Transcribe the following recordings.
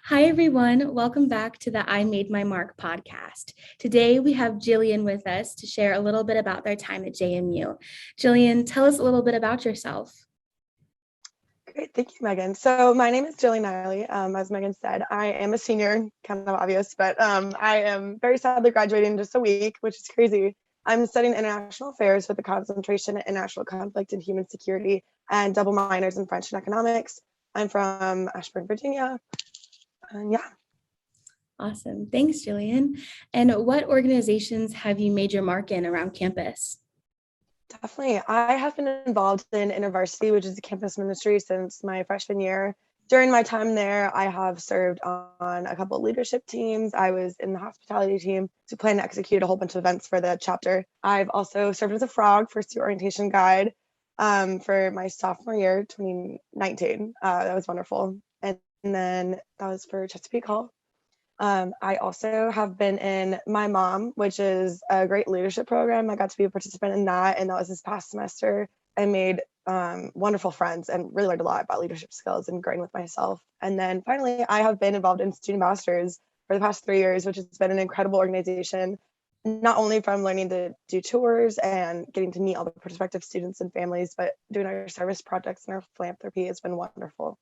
Hi, everyone. Welcome back to the I Made My Mark podcast. Today, we have Gillian with us to share a little bit about their time at JMU. Gillian, tell us a little bit about yourself. Great, thank you, Megan. So my name is Gillian Kniley. As Megan said, I am a senior, kind of obvious, but I am very sadly graduating in just a week, which is crazy. I'm studying international affairs with a concentration in international conflict and human security and double minors in French and economics. I'm from Ashburn, Virginia. And yeah. Awesome. Thanks, Gillian. And what organizations have you made your mark in around campus? Definitely. I have been involved in InterVarsity, which is a campus ministry, since my freshman year. During my time there, I have served on a couple of leadership teams. I was in the hospitality team to plan and execute a whole bunch of events for the chapter. I've also served as a frog for student orientation guide for my sophomore year, 2019. That was wonderful. And then that was for Chesapeake Hall. I also have been in My Mom, which is a great leadership program. I got to be a participant in that, and that was this past semester. I made wonderful friends and really learned a lot about leadership skills and growing with myself. And then finally, I have been involved in Student Ambassadors for the past 3 years, which has been an incredible organization, not only from learning to do tours and getting to meet all the prospective students and families, but doing our service projects and our philanthropy has been wonderful.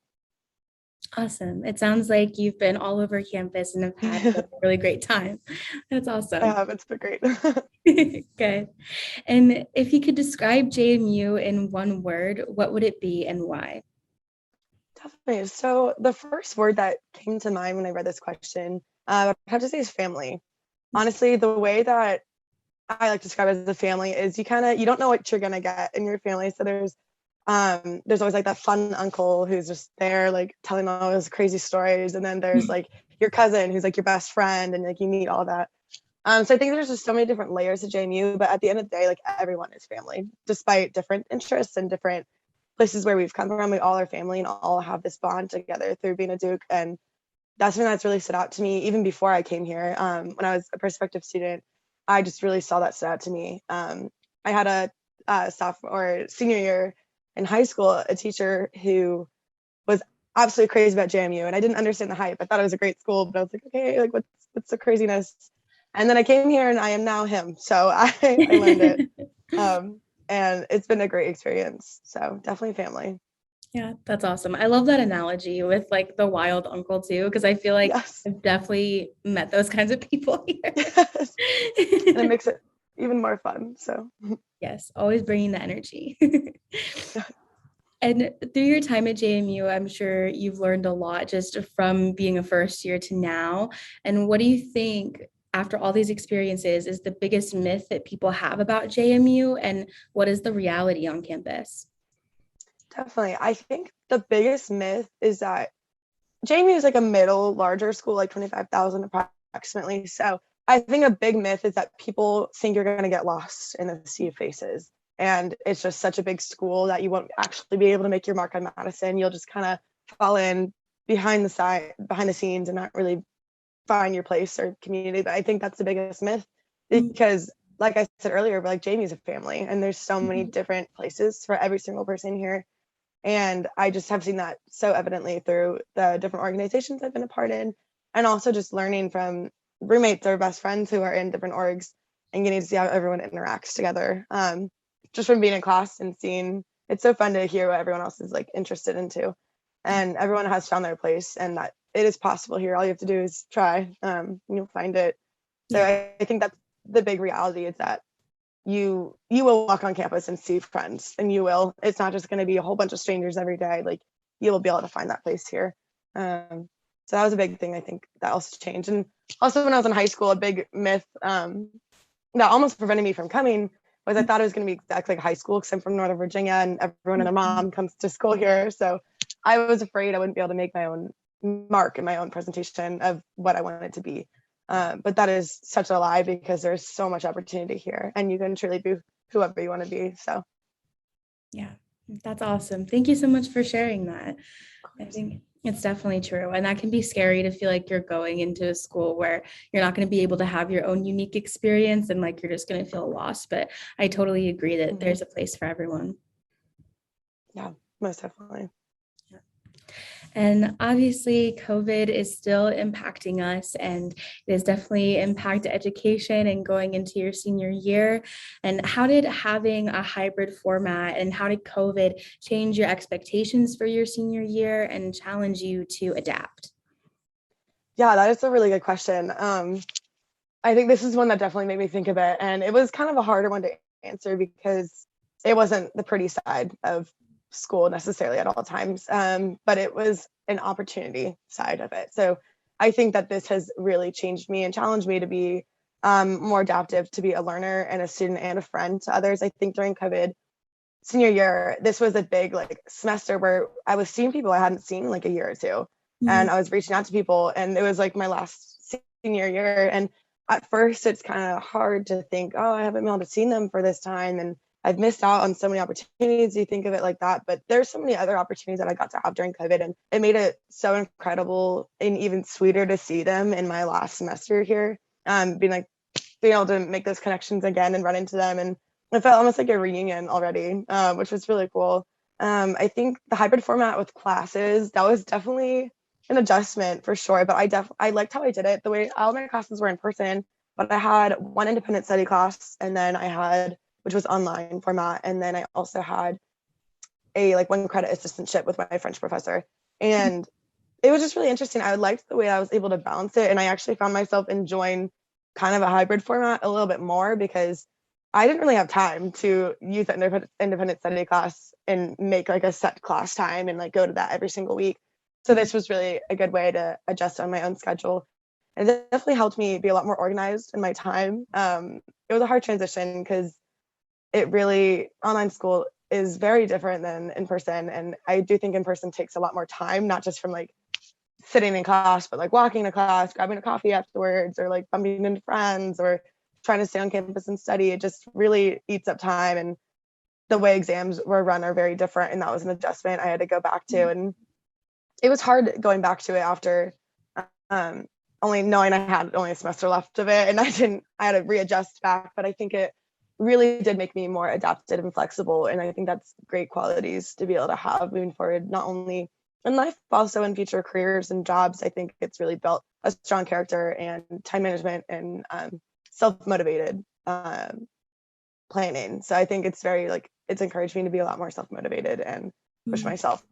Awesome. It sounds like you've been all over campus and have had a really great time. That's awesome. I have. It's been great. Good. And if you could describe JMU in one word, what would it be and why? Definitely. So the first word that came to mind when I read this question, I have to say is family. Honestly, the way that I like to describe it as a family is you don't know what you're gonna get in your family. So there's always like that fun uncle who's just there like telling all those crazy stories, and then there's like your cousin who's like your best friend, and like you meet all that. So I think there's just so many different layers to JMU, but at the end of the day, like everyone is family, despite different interests and different places where we've come from. We all are family and all have this bond together through being a Duke, and that's something that's really stood out to me even before I came here. When I was a prospective student, I just really saw that stood out to me. I had a sophomore or senior year in high school, a teacher who was absolutely crazy about JMU, and I didn't understand the hype. I thought it was a great school, but I was like, okay, like what's the craziness? And then I came here, and I am now him. So I learned it, and it's been a great experience. So definitely family. Yeah, that's awesome. I love that analogy with like the wild uncle too, because I feel like Yes. I've definitely met those kinds of people here. Yes. And it makes it even more fun. So Yes, always bringing the energy. And through your time at JMU, I'm sure you've learned a lot just from being a first year to now. And what do you think, after all these experiences, is the biggest myth that people have about JMU, and what is the reality on campus? definitely. I think the biggest myth is that JMU is like a middle, larger school, like 25,000 approximately. So I think a big myth is that people think you're going to get lost in the sea of faces. And it's just such a big school that you won't actually be able to make your mark on Madison. You'll just kind of fall in behind the scenes and not really find your place or community. But I think that's the biggest myth because, like I said earlier, like JMU is a family, and there's so many different places for every single person here. And I just have seen that so evidently through the different organizations I've been a part in, and also just learning from roommates or best friends who are in different orgs and getting to see how everyone interacts together. Just from being in class and seeing, it's so fun to hear what everyone else is like interested into. And everyone has found their place, and that it is possible here. All you have to do is try, and you'll find it. So I think that's the big reality, is that you will walk on campus and see friends, and it's not just going to be a whole bunch of strangers every day. Like you will be able to find that place here. So that was a big thing I think that also changed. And also when I was in high school, a big myth that almost prevented me from coming was I thought it was going to be exactly like high school, because I'm from Northern Virginia and everyone and their mom comes to school here. So I was afraid I wouldn't be able to make my own mark in my own presentation of what I wanted to be. But that is such a lie, because there's so much opportunity here and you can truly be whoever you want to be. So Yeah, that's awesome. Thank you so much for sharing that. I think it's definitely true. And that can be scary to feel like you're going into a school where you're not going to be able to have your own unique experience and like you're just going to feel lost. But I totally agree that there's a place for everyone. Yeah, most definitely. And obviously, COVID is still impacting us, and it has definitely impacted education and going into your senior year. And how did having a hybrid format and how did COVID change your expectations for your senior year and challenge you to adapt? Yeah, that is a really good question. I think this is one that definitely made me think of it. And it was kind of a harder one to answer because it wasn't the pretty side of school necessarily at all times, but it was an opportunity side of it. So I think that this has really changed me and challenged me to be more adaptive, to be a learner and a student and a friend to others. I think during COVID senior year, this was a big like semester where I was seeing people I hadn't seen in like a year or two. Mhm. And I was reaching out to people, and it was like my last senior year. And at first, it's kind of hard to think, oh, I haven't been able to see them for this time. And I've missed out on so many opportunities. You think of it like that. But there's so many other opportunities that I got to have during COVID. And it made it so incredible and even sweeter to see them in my last semester here. Being able to make those connections again and run into them. And it felt almost like a reunion already, which was really cool. I think the hybrid format with classes, that was definitely an adjustment for sure. But I liked how I did it. The way all my classes were in person, but I had one independent study class, and then I had, which was online format, and then I also had a like 1 credit assistantship with my French professor. And it was just really interesting. I liked the way I was able to balance it. And I actually found myself enjoying kind of a hybrid format a little bit more because I didn't really have time to use that independent study class and make like a set class time and like go to that every single week. So this was really a good way to adjust on my own schedule. And it definitely helped me be a lot more organized in my time. It was a hard transition because it really, online school is very different than in person. And I do think in person takes a lot more time, not just from like sitting in class, but like walking to class, grabbing a coffee afterwards, or like bumping into friends, or trying to stay on campus and study. It just really eats up time. And the way exams were run are very different. And that was an adjustment I had to go back to. And it was hard going back to it after um, only knowing I had only a semester left of it. And I had to readjust back. But I think it really did make me more adaptive and flexible. And I think that's great qualities to be able to have moving forward, not only in life, but also in future careers and jobs. I think it's really built a strong character and time management and self-motivated planning. So I think it's very like, it's encouraged me to be a lot more self-motivated and push Mhm. myself.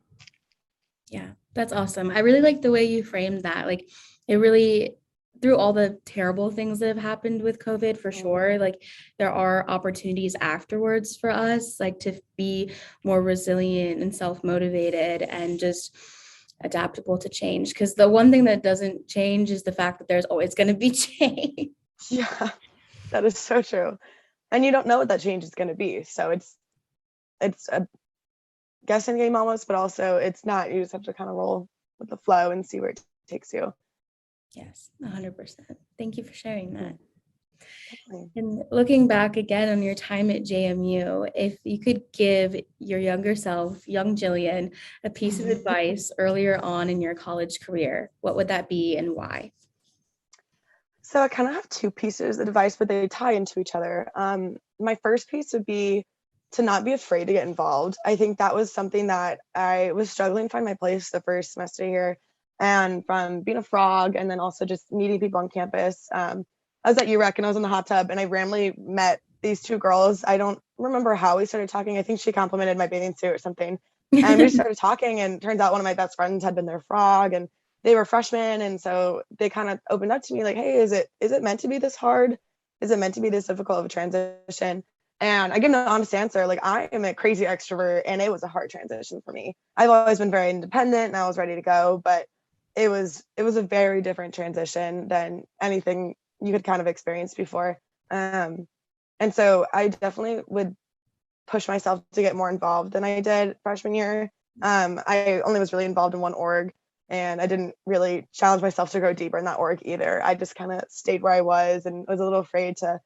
Yeah, that's awesome. I really like the way you framed that. Like, it really, through all the terrible things that have happened with COVID, for sure, like, there are opportunities afterwards for us, like, to be more resilient and self-motivated and just adaptable to change. Because the one thing that doesn't change is the fact that there's always going to be change. Yeah, that is so true. And you don't know what that change is going to be. So it's a guessing game almost, but also it's not. You just have to kind of roll with the flow and see where it takes you. Yes, 100%. Thank you for sharing that. Definitely. And looking back again on your time at JMU, if you could give your younger self, young Gillian, a piece of advice earlier on in your college career, what would that be and why? So I kind of have two pieces of advice, but they tie into each other. My first piece would be to not be afraid to get involved. I think that was something that I was struggling to find my place the first semester here. And from being a frog and then also just meeting people on campus, I was at UREC and I was in the hot tub and I randomly met these two girls. I don't remember how we started talking. I think she complimented my bathing suit or something. And we started talking, and turns out one of my best friends had been their frog, and they were freshmen, and so they kind of opened up to me like, hey, is it meant to be this hard? Is it meant to be this difficult of a transition? And I give them an honest answer, like, I am a crazy extrovert and it was a hard transition for me. I've always been very independent and I was ready to go, but it was a very different transition than anything you could kind of experience before. And so I definitely would push myself to get more involved than I did freshman year. I only was really involved in one org, and I didn't really challenge myself to go deeper in that org either. I just kind of stayed where I was and was a little afraid to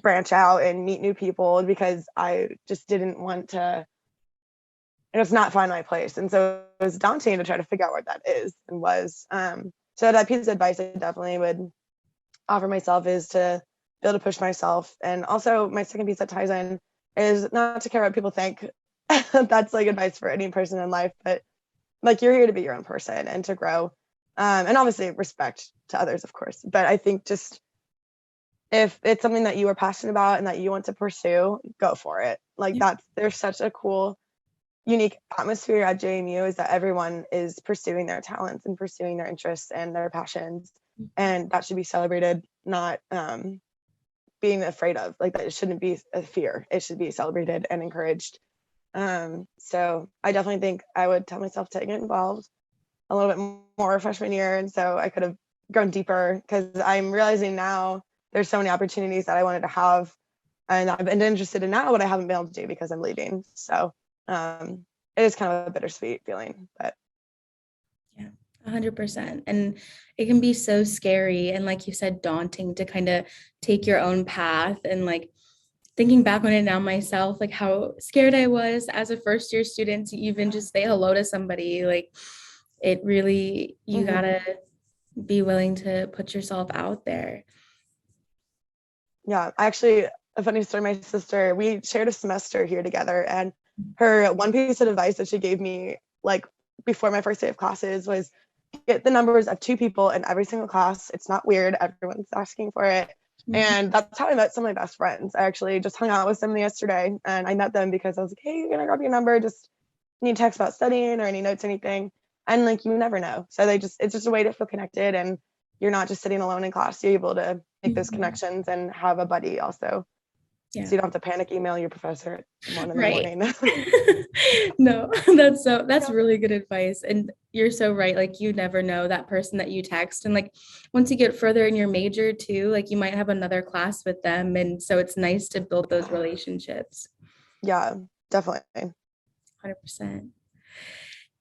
branch out and meet new people because I just didn't want to, and it's not find my place. And so it was daunting to try to figure out what that is and was. So that piece of advice I definitely would offer myself is to be able to push myself. And also my second piece that ties in is not to care what people think. That's like advice for any person in life, but like you're here to be your own person and to grow. And obviously respect to others, of course. But I think just if it's something that you are passionate about and that you want to pursue, go for it. Like there's such a cool, unique atmosphere at JMU, is that everyone is pursuing their talents and pursuing their interests and their passions. And that should be celebrated, not being afraid of. Like that, it shouldn't be a fear. It should be celebrated and encouraged. So I definitely think I would tell myself to get involved a little bit more freshman year. And so I could have grown deeper, because I'm realizing now there's so many opportunities that I wanted to have and I've been interested in now, but I haven't been able to do because I'm leaving. So it is kind of a bittersweet feeling, but yeah, 100%. And it can be so scary and, like you said, daunting to kind of take your own path. And like thinking back on it now myself, like how scared I was as a first year student to even just say hello to somebody. Like it really, you gotta be willing to put yourself out there. Yeah, actually, a funny story, my sister, we shared a semester here together, and her one piece of advice that she gave me, like before my first day of classes, was get the numbers of 2 people in every single class. It's not weird, everyone's asking for it. And that's how I met some of my best friends. I actually just hung out with somebody yesterday, and I met them because I was like, hey, can I grab your number? Just need text about studying or any notes, anything. And like, you never know. So it's just a way to feel connected, and you're not just sitting alone in class. You're able to make those connections and have a buddy also. So you don't have to panic email your professor at 1 in the morning. No, that's really good advice. And you're so right. Like you never know that person that you text. And like once you get further in your major too, like you might have another class with them. And so it's nice to build those relationships. Yeah, definitely. 100%.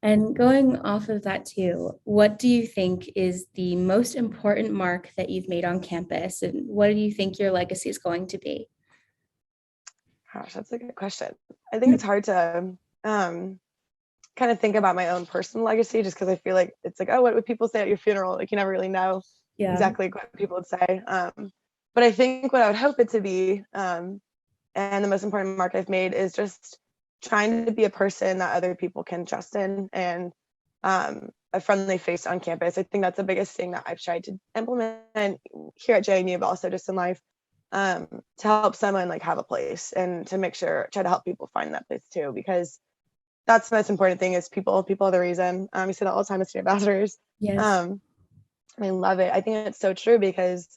And going off of that too, what do you think is the most important mark that you've made on campus? And what do you think your legacy is going to be? Gosh, that's a good question. I think it's hard to kind of think about my own personal legacy, just because I feel like it's like, oh, what would people say at your funeral? Like you never really know exactly what people would say. But I think what I would hope it to be, and the most important mark I've made, is just trying to be a person that other people can trust in, and a friendly face on campus. I think that's the biggest thing that I've tried to implement here at JMU, but also just in life, to help someone like have a place, and to make sure, try to help people find that place too, because that's the most important thing, is people are the reason. We say that all the time as student ambassadors. Yes. I love it. I think it's so true, because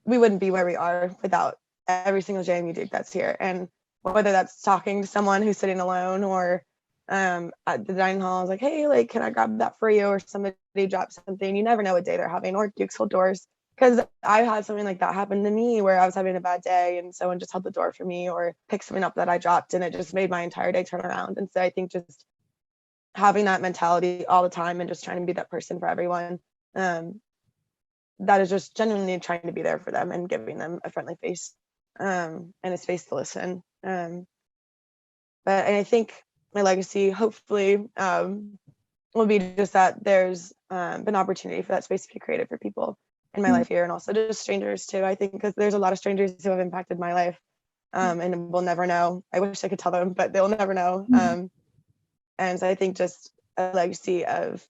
we wouldn't be where we are without every single JMU dude that's here. And whether that's talking to someone who's sitting alone, or at the dining hall, I was like, hey, like, can I grab that for you? Or somebody drops something. You never know what day they're having. Or Duke's hold doors. Because I had something like that happen to me, where I was having a bad day and someone just held the door for me, or picked something up that I dropped, and it just made my entire day turn around. And so I think just having that mentality all the time, and just trying to be that person for everyone, that is just genuinely trying to be there for them and giving them a friendly face, and a space to listen. But I think my legacy, hopefully, will be just that there's been opportunity for that space to be created for people in my life here, and also just strangers too. I think because there's a lot of strangers who have impacted my life, and we'll never know. I wish I could tell them, but they'll never know. And so I think just a legacy of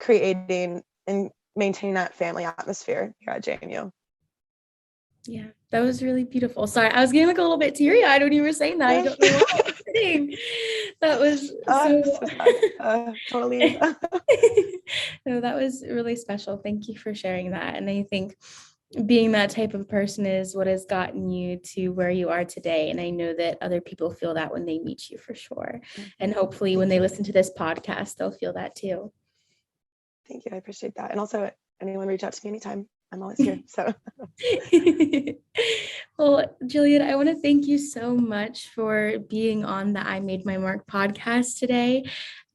creating and maintaining that family atmosphere here at JMU. Yeah, that was really beautiful. Sorry, I was getting like a little bit teary-eyed when you were saying that. I don't know what I was saying. That was so totally. No, that was really special. Thank you for sharing that. And I think being that type of person is what has gotten you to where you are today. And I know that other people feel that when they meet you, for sure. And hopefully when they listen to this podcast, they'll feel that too. Thank you. I appreciate that. And also, anyone reach out to me anytime. I'm always here. So well, Gillian, I want to thank you so much for being on the I Made My Mark podcast today.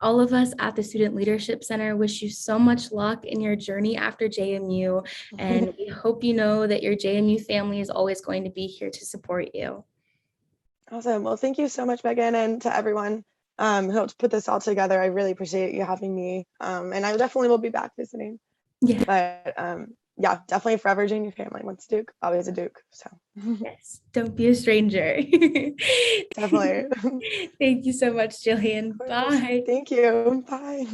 All of us at the Student Leadership Center wish you so much luck in your journey after JMU. And we hope you know that your JMU family is always going to be here to support you. Awesome. Well, thank you so much, Megan, and to everyone who helped put this all together. I really appreciate you having me. And I definitely will be back visiting. Yeah. But yeah, definitely forever Junior family. Once Duke, always a Duke. So Yes, don't be a stranger. definitely. Of Thank you so much, Jillian. course. Bye. Thank you. Bye.